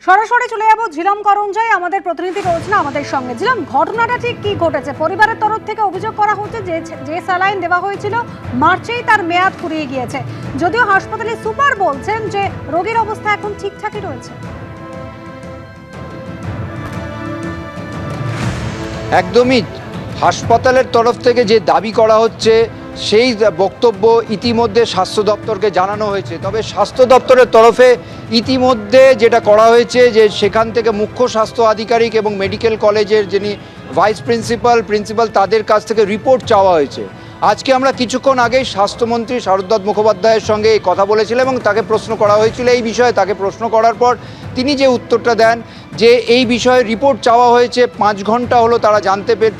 সরাসরি চলে যাবো ঝিলম করঞ্জায়। আমাদের প্রতিনিধি রয়েছে আমাদের সঙ্গে। ঝিলম, ঘটনাটা ঠিক কি ঘটেছে? পরিবারের তরফ থেকে অভিযোগ করা হচ্ছে যে স্যালাইন দেওয়া হয়েছিল মার্চেই তার মেয়াদ ফুরিয়ে গিয়েছে, যদিও হাসপাতালের সুপার বলছেন যে রোগীর অবস্থা এখন ঠিকঠাকই রয়েছে। একদমই হাসপাতালের তরফ থেকে যে দাবি করা হচ্ছে সেই বক্তব্য ইতিমধ্যে স্বাস্থ্য দপ্তরকে জানানো হয়েছে। তবে স্বাস্থ্য দপ্তরের তরফে ইতিমধ্যে যেটা করা হয়েছে যে সেখান থেকে মুখ্য স্বাস্থ্য আধিকারিক এবং মেডিকেল কলেজের যিনি ভাইস প্রিন্সিপাল তাদের কাছ থেকে রিপোর্ট চাওয়া হয়েছে। আজকে আমরা কিছুক্ষণ আগেই স্বাস্থ্যমন্ত্রী শারদত্ত মুখোপাধ্যায়ের সঙ্গে এই কথা বলেছিলাম এবং তাকে প্রশ্ন করা হয়েছিল এই বিষয়ে। তাকে প্রশ্ন করার পর তিনি যে উত্তরটা দেন যে এই বিষয়ে রিপোর্ট চাওয়া হয়েছে, 5 ঘন্টা হলো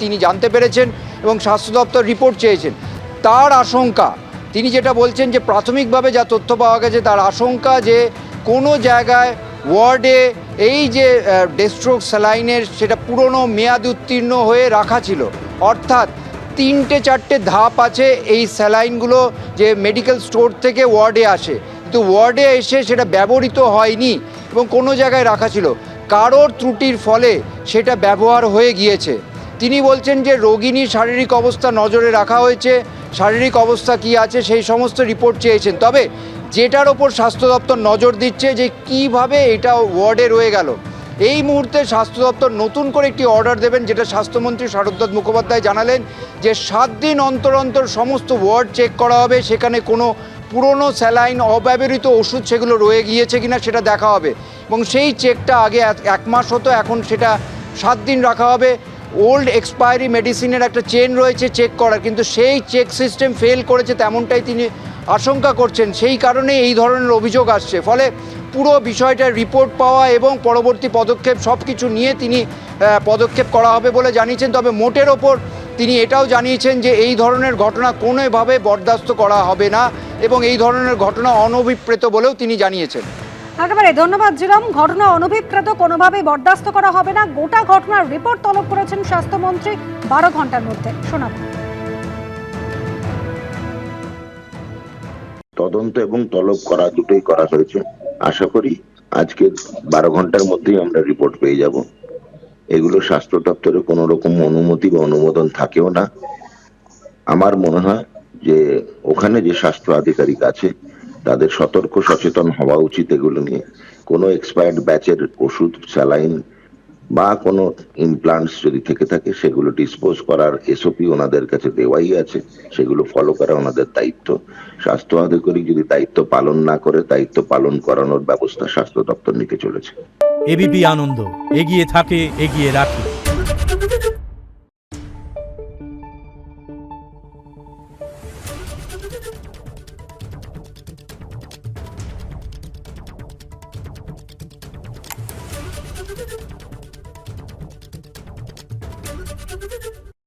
তিনি জানতে পেরেছেন এবং স্বাস্থ্য দপ্তর রিপোর্ট চেয়েছেন। তার আশঙ্কা, তিনি যেটা বলছেন যে প্রাথমিকভাবে যা তথ্য পাওয়া গেছে তার আশঙ্কা যে কোনো জায়গায় ওয়ার্ডে এই যে ডেস্ট্রোক স্যালাইনের সেটা পুরনো মেয়াদ উত্তীর্ণ হয়ে রাখা ছিল। অর্থাৎ 3-4টে ধাপ আছে এই স্যালাইনগুলো যে মেডিকেল স্টোর থেকে ওয়ার্ডে আসে, কিন্তু ওয়ার্ডে এসে সেটা ব্যবহৃত হয়নি এবং কোনো জায়গায় রাখা ছিল। কারোর ত্রুটির ফলে সেটা ব্যবহার হয়ে গিয়েছে। তিনি বলছেন যে রোগিনীর শারীরিক অবস্থা নজরে রাখা হয়েছে, শারীরিক অবস্থা কি আছে সেই সমস্ত রিপোর্ট চেয়েছেন। তবে যেটার ওপর স্বাস্থ্য দপ্তর নজর দিচ্ছে যে কিভাবে এটা ওয়ার্ডে রয়ে গেল, এই মুহূর্তে স্বাস্থ্য দপ্তর নতুন করে একটি অর্ডার দেবেন, যেটা স্বাস্থ্যমন্ত্রী শারদত্ত মুখোপাধ্যায় জানালেন যে 7 দিন অন্তর অন্তর সমস্ত ওয়ার্ড চেক করা হবে, সেখানে কোনো পুরনো স্যালাইন, অব্যবহৃত ওষুধ সেগুলো রয়ে গিয়েছে কিনা সেটা দেখা হবে এবং সেই চেকটা আগে 1 মাস হতো, এখন সেটা 7 দিন রাখা হবে। ওল্ড এক্সপায়ারি মেডিসিনের একটা চেন রয়েছে চেক করার, কিন্তু সেই চেক সিস্টেম ফেল করেছে তেমনটাই তিনি আশঙ্কা করছেন। সেই কারণে এই ধরনের অভিযোগ আসছে। ফলে পুরো বিষয়টার রিপোর্ট পাওয়া এবং পরবর্তী পদক্ষেপ সব কিছু নিয়ে তিনি পদক্ষেপ করা হবে বলে জানিয়েছেন। তবে মোটের ওপর তিনি এটাও জানিয়েছেন যে এই ধরনের ঘটনা কোনোভাবে বরদাস্ত করা হবে না এবং এই ধরনের ঘটনা অনভিপ্রেত বলেও তিনি জানিয়েছেন। একেবারে ধন্যবাদ ঝিলম। ঘটনা অনভিপ্রেত, কোনোভাবেই বরদাস্ত করা হবে না। গোটা ঘটনার রিপোর্ট তলব করেছেন স্বাস্থ্যমন্ত্রী 12 ঘন্টার মধ্যে। শোনাব। তদন্ত এবং তলব করা দুটোই করা হয়েছে। আশা করি আজকে 12 ঘন্টার মধ্যেই আমরা রিপোর্ট পেয়ে যাব। এগুলো স্বাস্থ্য দপ্তরে কোনো রকম অনুমতি বা অনুমোদন থাকেও না। আমার মনে হয় যে ওখানে যে স্বাস্থ্য আধিকারিক আছে তাদের সতর্ক সচেতন হওয়া উচিত এগুলো নিয়ে। কোনো এক্সপায়ার্ড ব্যাচের ওষুধ, স্যালাইন বা কোনো ইমপ্লান্টস যদি থেকে থাকে সেগুলো ডিসপোজ করার এসওপি ওনাদের কাছে দেওয়াই আছে, সেগুলো ফলো করা ওনাদের দায়িত্ব। স্বাস্থ্য আধিকারিক যদি দায়িত্ব পালন না করে, দায়িত্ব পালন করানোর ব্যবস্থা স্বাস্থ্য দপ্তর নিতে চলেছে। এবিপি আনন্দ, এগিয়ে থাকে, এগিয়ে রাখে।